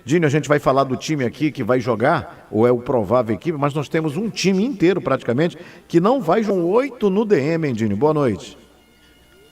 Dinho, a gente vai falar do time aqui que vai jogar, ou é o provável equipe, mas nós temos um time inteiro praticamente que não vai jogar 8 no DM, hein, Dinho? Boa noite.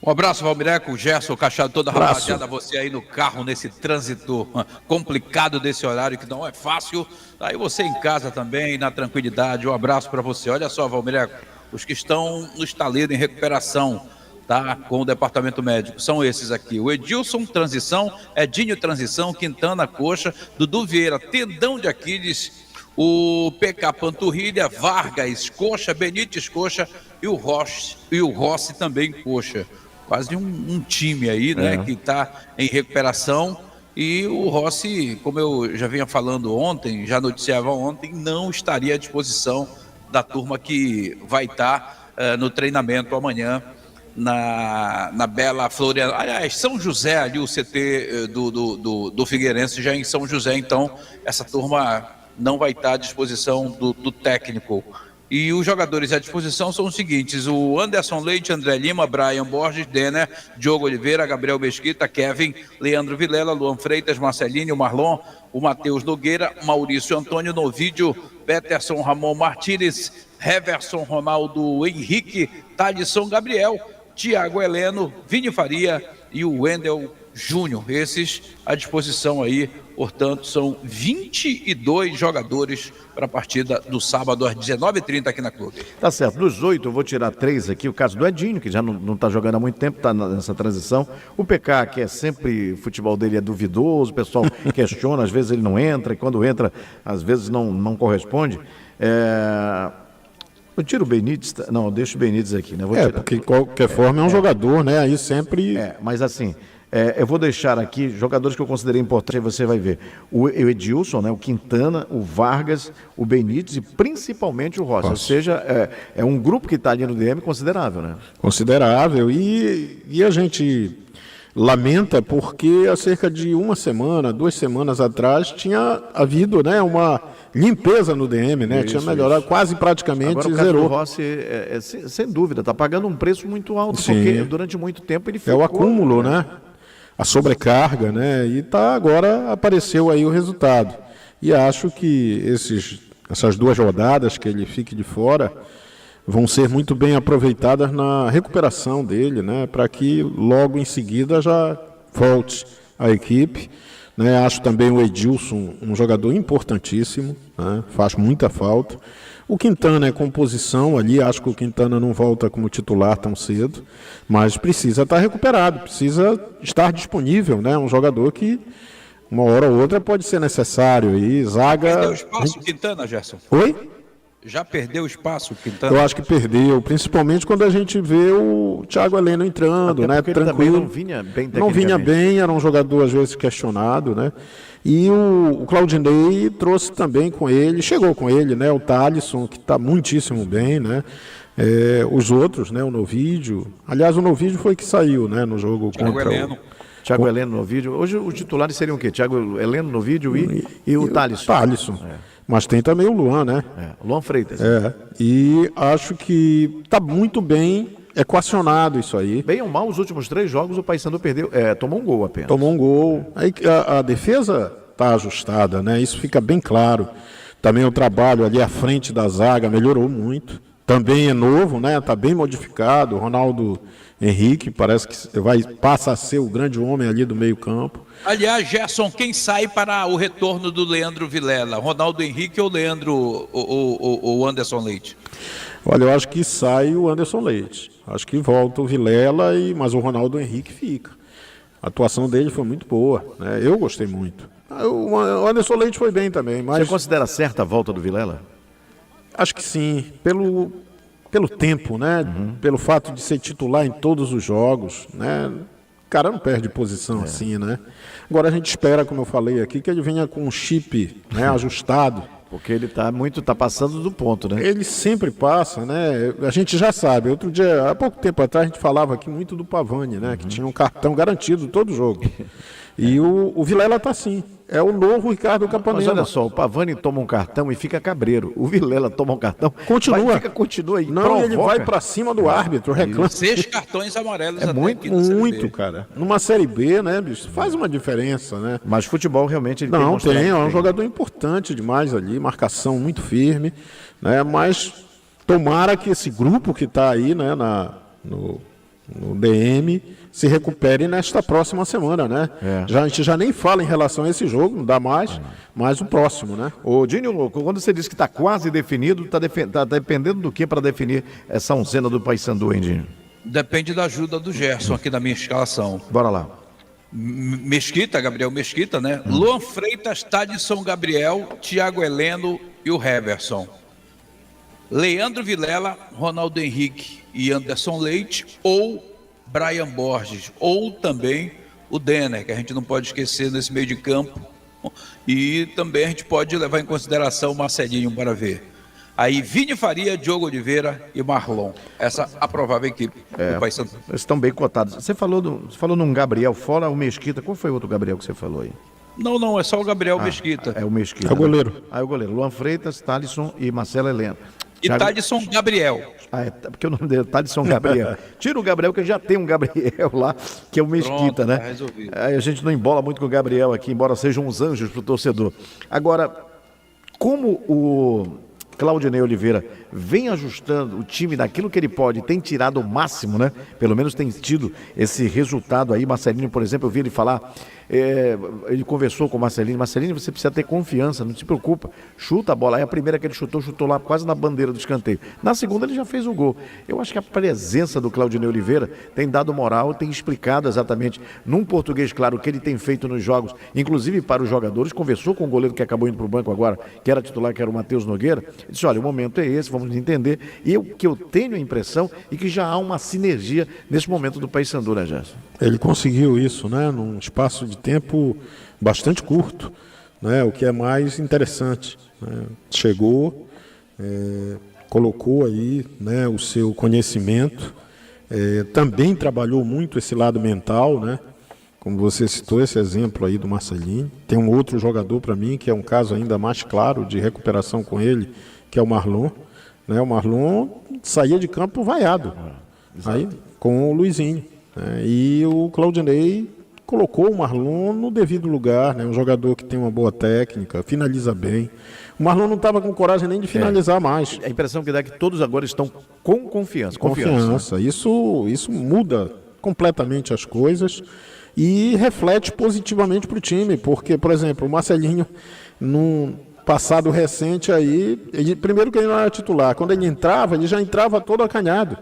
Um abraço, Valmireco, Gerson, Cachado, toda a rapaziada, você aí no carro, nesse trânsito complicado desse horário, que não é fácil. Aí você em casa também, na tranquilidade, um abraço para você. Olha só, Valmireco, os que estão no estaleiro em recuperação, tá, com o departamento médico, são esses aqui: o Edilson, transição; Edinho, transição; Quintana, coxa; Dudu Vieira, tendão de Aquiles; o PK, panturrilha; Vargas, coxa; Benítez, coxa; e o Rossi também, coxa. Quase um time aí, né, que está em recuperação. E o Rossi, como eu já vinha falando ontem, já noticiava ontem, não estaria à disposição da turma que vai estar no treinamento amanhã na Bela Florianópolis. Aliás, São José, ali o CT do Figueirense já é em São José, então essa turma não vai estar à disposição do técnico. E os jogadores à disposição são os seguintes: o Anderson Leite, André Lima, Brian Borges, Denner, Diogo Oliveira, Gabriel Mesquita, Kevin, Leandro Vilela, Luan Freitas, Marcelinho, Marlon, o Matheus Nogueira, Maurício Antônio, Novídio, Peterson, Ramon Martínez, Heverson, Ronaldo Henrique, Thalisson, Gabriel, Thiago Heleno, Vini Faria e o Wendel Júnior. Esses à disposição aí, portanto, são 22 jogadores para a partida do sábado às 19h30 aqui na Clube. Tá certo, dos 8 eu vou tirar 3 aqui, o caso do Edinho, que já não está jogando há muito tempo, está nessa transição. O PK, que é sempre, o futebol dele é duvidoso, o pessoal questiona, às vezes ele não entra, e quando entra, às vezes não corresponde. Eu tiro o Benítez, não, eu deixo o Benítez aqui, né? Porque de qualquer forma é um jogador, né? Aí sempre... mas assim, eu vou deixar aqui jogadores que eu considerei importantes, aí você vai ver. O Edilson, né? O Quintana, o Vargas, o Benítez e principalmente o Rossi. Ou seja, é um grupo que está ali no DM considerável, né? Considerável. E a gente lamenta porque há cerca de 2 semanas atrás tinha havido, né, uma limpeza no DM, né? Tinha melhorado, quase praticamente agora, o zerou. O Rossi, sem dúvida, está pagando um preço muito alto, Sim. porque durante muito tempo ele ficou... É o acúmulo, né? A sobrecarga, né? E agora apareceu aí o resultado. E acho que essas 2 rodadas que ele fique de fora vão ser muito bem aproveitadas na recuperação dele, né? Para que logo em seguida já volte à equipe. Né? Acho também o Edilson um jogador importantíssimo, né? Faz muita falta. O Quintana é composição ali, acho que o Quintana não volta como titular tão cedo, mas precisa estar recuperado, precisa estar disponível, né? Um jogador que uma hora ou outra pode ser necessário. E zaga... Perdeu espaço, Quintana, Gerson? Oi? Já perdeu espaço, Quintana? Eu acho que perdeu, principalmente quando a gente vê o Thiago Heleno entrando, né? Tranquilo. Não vinha bem tecnicamente. Não vinha bem, era um jogador às vezes questionado, né? E o Claudinei trouxe também com ele, chegou com ele, né? O Thalisson, que está muitíssimo bem, né? Os outros, né? O Novídio. Aliás, o Novídio foi que saiu, né? No jogo Thiago contra Heleno. Thiago Heleno no vídeo. Hoje os titulares seriam o quê? Thiago Heleno no vídeo e o Thalisson. Thalisson. Mas tem também o Luan, né? O Luan Freitas. E acho que está muito bem equacionado isso aí. Bem ou mal, os últimos 3 jogos o Paysandu perdeu, tomou um gol apenas. Tomou um gol. Aí a defesa está ajustada, né? Isso fica bem claro. Também o trabalho ali à frente da zaga melhorou muito. Também é novo, né? Está bem modificado. O Ronaldo Henrique parece que passa a ser o grande homem ali do meio campo. Aliás, Gerson, quem sai para o retorno do Leandro Vilela? Ronaldo Henrique ou o Anderson Leite? Olha, eu acho que sai o Anderson Leite. Acho que volta o Vilela, mas o Ronaldo Henrique fica. A atuação dele foi muito boa, né? Eu gostei muito. O Anderson Leite foi bem também, mas... Você considera certa a volta do Vilela? Acho que sim, pelo tempo, né? Pelo fato de ser titular em todos os jogos, né? O cara não perde posição assim, né? Agora a gente espera, como eu falei aqui, que ele venha com um chip, né, ajustado. Porque ele tá passando do ponto, né? Ele sempre passa, né? A gente já sabe. Outro dia, há pouco tempo atrás, a gente falava aqui muito do Pavani, né? Que tinha um cartão garantido todo jogo. E o Vilela tá assim. É o novo Ricardo Capanema. Mas olha só, o Pavani toma um cartão e fica cabreiro. O Vilela toma um cartão, continua aí. Não, ele vai pra cima do árbitro, reclama. 6 cartões amarelos. É muito, cara. Numa Série B, né, bicho? Faz uma diferença, né? Mas futebol realmente ele é um jogador importante demais ali, marcação muito firme, né? Mas tomara que esse grupo que tá aí, né, no DM se recupere nesta próxima semana, né? A gente já nem fala em relação a esse jogo, não dá mais, mas o próximo, né? Ô, Dinho, quando você disse que está quase definido, tá dependendo do que para definir essa oncena do Paysandu, hein, Dinho? Depende da ajuda do Gerson aqui na minha escalação. Bora lá. Gabriel Mesquita, né? Luan Freitas, Tadson Gabriel, Thiago Heleno e o Heverson. Leandro Vilela, Ronaldo Henrique e Anderson Leite, ou Brian Borges, ou também o Denner, que a gente não pode esquecer nesse meio de campo, e também a gente pode levar em consideração o Marcelinho para ver. Aí Vini Faria, Diogo Oliveira e Marlon, essa a provável equipe do Paysandu. Eles estão bem cotados. Você falou num Gabriel, fora o Mesquita, qual foi o outro Gabriel que você falou aí? Não, é só o Gabriel Mesquita. É o Mesquita. É o goleiro. É o goleiro. Luan Freitas, Thalisson e Marcelo Heleno. E Tadson Gabriel. Porque o nome dele é Tadson Gabriel. Tira o Gabriel, que já tem um Gabriel lá, que é o Mesquita, né? Tá resolvido. Aí a gente não embola muito com o Gabriel aqui, embora sejam uns anjos pro torcedor. Agora, como o Claudinei Oliveira vem ajustando o time daquilo que ele pode, tem tirado o máximo, né? Pelo menos tem tido esse resultado aí. Marcelinho, por exemplo, eu vi ele falar, ele conversou com o Marcelinho. Marcelinho, você precisa ter confiança, não se preocupa, chuta a bola. Aí a primeira que ele chutou lá quase na bandeira do escanteio. Na segunda ele já fez o gol. Eu acho que a presença do Claudinei Oliveira tem dado moral, tem explicado exatamente, num português claro, o que ele tem feito nos jogos, inclusive para os jogadores. Conversou com o goleiro que acabou indo para o banco agora, que era titular, que era o Matheus Nogueira. Ele disse, olha, o momento é esse, vamos entender. E que eu tenho a impressão e que já há uma sinergia nesse momento do Paysandu, né, Gerson? Ele conseguiu isso, né, num espaço de tempo bastante curto, né, o que é mais interessante, né? Chegou, colocou aí, né, o seu conhecimento, também trabalhou muito esse lado mental, né, como você citou esse exemplo aí do Marcelinho. Tem um outro jogador para mim que é um caso ainda mais claro de recuperação com ele, que é o Marlon, né? O Marlon saía de campo vaiado, aí, com o Luizinho, né? E o Claudinei colocou o Marlon no devido lugar, né? Um jogador que tem uma boa técnica, finaliza bem. O Marlon não estava com coragem nem de finalizar mais. A impressão que dá é que todos agora estão com confiança. Confiança. Isso muda completamente as coisas e reflete positivamente para o time, porque, por exemplo, o Marcelinho, num passado recente aí, primeiro que ele não era titular, quando ele entrava, ele já entrava todo acanhado.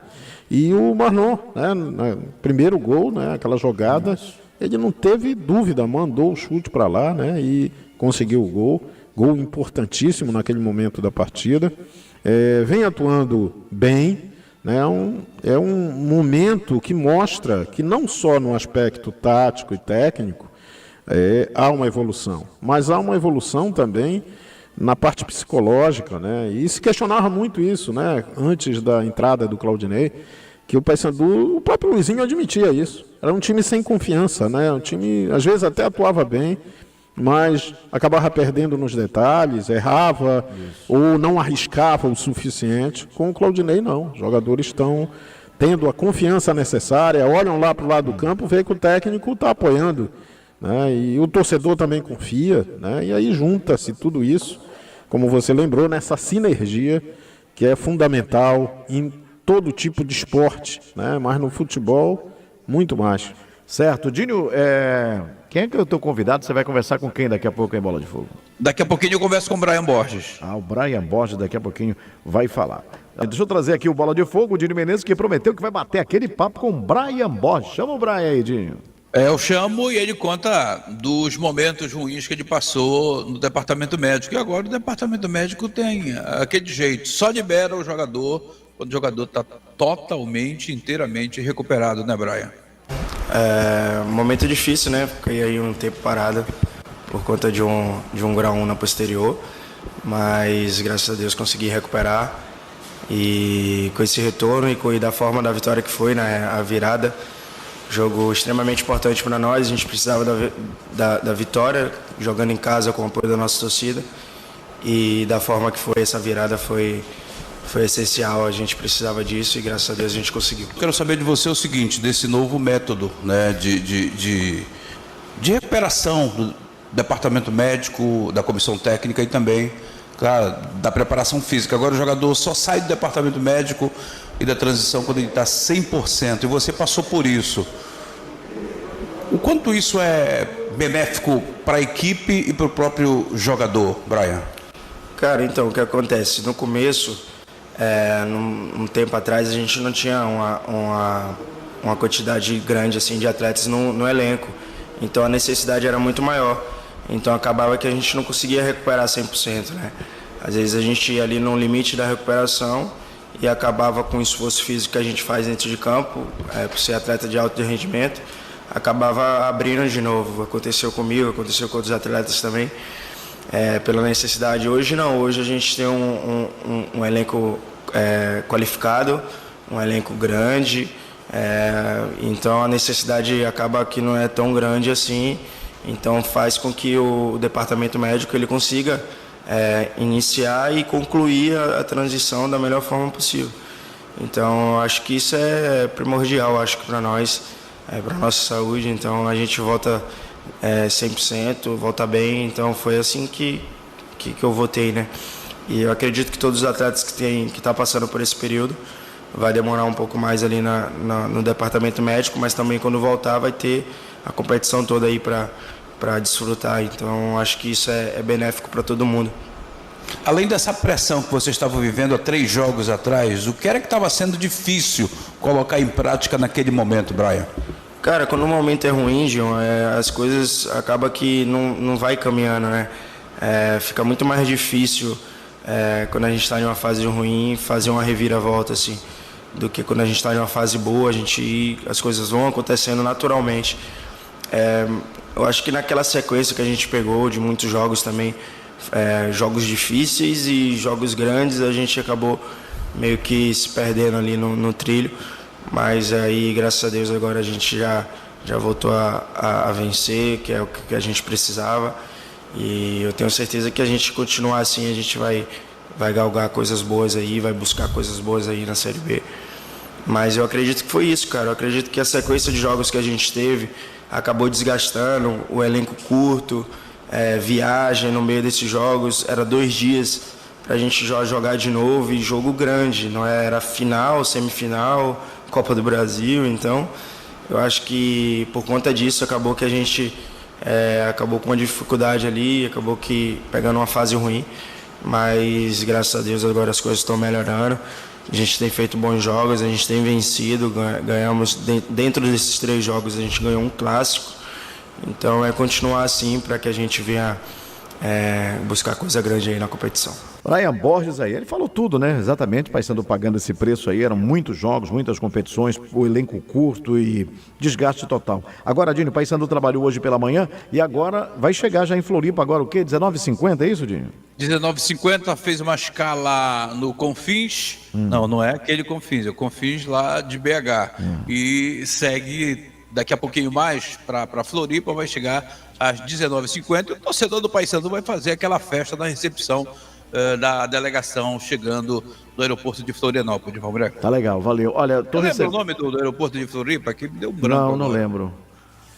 E o Marlon, né, primeiro gol, né, aquela jogada, ele não teve dúvida, mandou o chute para lá, né, e conseguiu o gol importantíssimo naquele momento da partida. Vem atuando bem, né, é um momento que mostra que não só no aspecto tático e técnico há uma evolução, mas há uma evolução também na parte psicológica, né? E se questionava muito isso, né? Antes da entrada do Claudinei, que o Paysandu, o próprio Luizinho admitia isso. Era um time sem confiança, né? Um time, às vezes, até atuava bem, mas acabava perdendo nos detalhes, errava ou não arriscava o suficiente. Com o Claudinei, não. Os jogadores estão tendo a confiança necessária, olham lá para o lado do campo, vê que o técnico está apoiando, né? E o torcedor também confia, né? E aí junta-se tudo isso, como você lembrou, nessa sinergia que é fundamental em todo tipo de esporte, né? Mas no futebol, muito mais. Certo. Dinho, quem é que é o teu convidado? Você vai conversar com quem daqui a pouco em Bola de Fogo? Daqui a pouquinho eu converso com o Brian Borges. O Brian Borges daqui a pouquinho vai falar. Deixa eu trazer aqui o Bola de Fogo, o Dinho Menezes, que prometeu que vai bater aquele papo com o Brian Borges. Chama o Brian aí, Dinho. Eu chamo e ele conta dos momentos ruins que ele passou no departamento médico. E agora o departamento médico tem aquele jeito, só libera o jogador quando o jogador está totalmente, inteiramente recuperado, né, Brian? Momento difícil, né? Fiquei aí um tempo parado por conta de um grau 1 na posterior, mas graças a Deus consegui recuperar. E com esse retorno e da forma da vitória que foi, né, a virada, Jogo extremamente importante para nós, a gente precisava da vitória, jogando em casa com o apoio da nossa torcida. E da forma que foi essa virada foi essencial, a gente precisava disso e graças a Deus a gente conseguiu. Quero saber de você o seguinte, desse novo método, né, de recuperação do departamento médico, da comissão técnica e também, claro, da preparação física. Agora o jogador só sai do departamento médico e da transição quando ele está 100%, e você passou por isso. O quanto isso é benéfico para a equipe e para o próprio jogador, Brian? Cara, então, o que acontece? No começo, um tempo atrás, a gente não tinha uma quantidade grande assim, de atletas no elenco. Então, a necessidade era muito maior. Então, acabava que a gente não conseguia recuperar 100%, né? Às vezes, a gente ia ali no limite da recuperação e acabava com o esforço físico que a gente faz dentro de campo, por ser atleta de alto rendimento, acabava abrindo de novo. Aconteceu comigo, aconteceu com outros atletas também. Pela necessidade. Hoje não, hoje a gente tem um elenco qualificado, um elenco grande, então a necessidade acaba que não é tão grande assim, então faz com que o departamento médico ele consiga iniciar e concluir a transição da melhor forma possível. Então acho que isso é primordial, acho que para nós, para a nossa saúde, então a gente volta 100%, volta bem, então foi assim que eu votei, né? E eu acredito que todos os atletas que tá passando por esse período vai demorar um pouco mais ali no departamento médico, mas também quando voltar vai ter a competição toda aí para desfrutar, então acho que isso é benéfico para todo mundo. Além dessa pressão que você estava vivendo há 3 jogos atrás, o que era que estava sendo difícil colocar em prática naquele momento, Brian? Cara, quando o momento é ruim, João, as coisas acabam que não vai caminhando, né? Fica muito mais difícil quando a gente está em uma fase ruim fazer uma reviravolta, assim, do que quando a gente está em uma fase boa, as coisas vão acontecendo naturalmente. Eu acho que naquela sequência que a gente pegou de muitos jogos também, jogos difíceis e jogos grandes, a gente acabou meio que se perdendo ali no trilho. Mas aí, graças a Deus, agora a gente já voltou a vencer, que é o que a gente precisava. E eu tenho certeza que a gente continuar assim, a gente vai galgar coisas boas aí, vai buscar coisas boas aí na Série B. Mas eu acredito que foi isso, cara. Eu acredito que a sequência de jogos que a gente teve acabou desgastando, o elenco curto, viagem no meio desses jogos. Era 2 dias para a gente jogar de novo, e jogo grande, não era final, semifinal, Copa do Brasil. Então eu acho que por conta disso acabou que a gente acabou com uma dificuldade ali, acabou que pegando uma fase ruim, mas graças a Deus agora as coisas estão melhorando. A gente tem feito bons jogos, a gente tem vencido, ganhamos dentro desses 3 jogos, a gente ganhou um clássico. Então continuar assim para que a gente venha buscar coisa grande aí na competição. Brian Borges aí, ele falou tudo, né? Exatamente, Paysandu pagando esse preço aí, eram muitos jogos, muitas competições, o elenco curto e desgaste total. Agora, Dinho, o Paysandu trabalhou hoje pela manhã e agora vai chegar já em Floripa, agora o quê? 19h50, é isso, Dinho? 19h50, fez uma escala no Confins, não é aquele Confins, é o Confins lá de BH, e segue daqui a pouquinho mais para Floripa, vai chegar às 19h50 e o torcedor do Paysandu vai fazer aquela festa na recepção da delegação chegando do aeroporto de Florianópolis, Valmir. Tá legal, valeu. Olha, lembra o nome do aeroporto de Floripa? Que me deu um branco. Não lembro.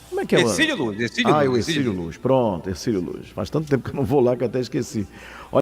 Como é que é? Ercílio Luz. O Ercílio Luz. Pronto, Ercílio Luz. Faz tanto tempo que eu não vou lá que eu até esqueci.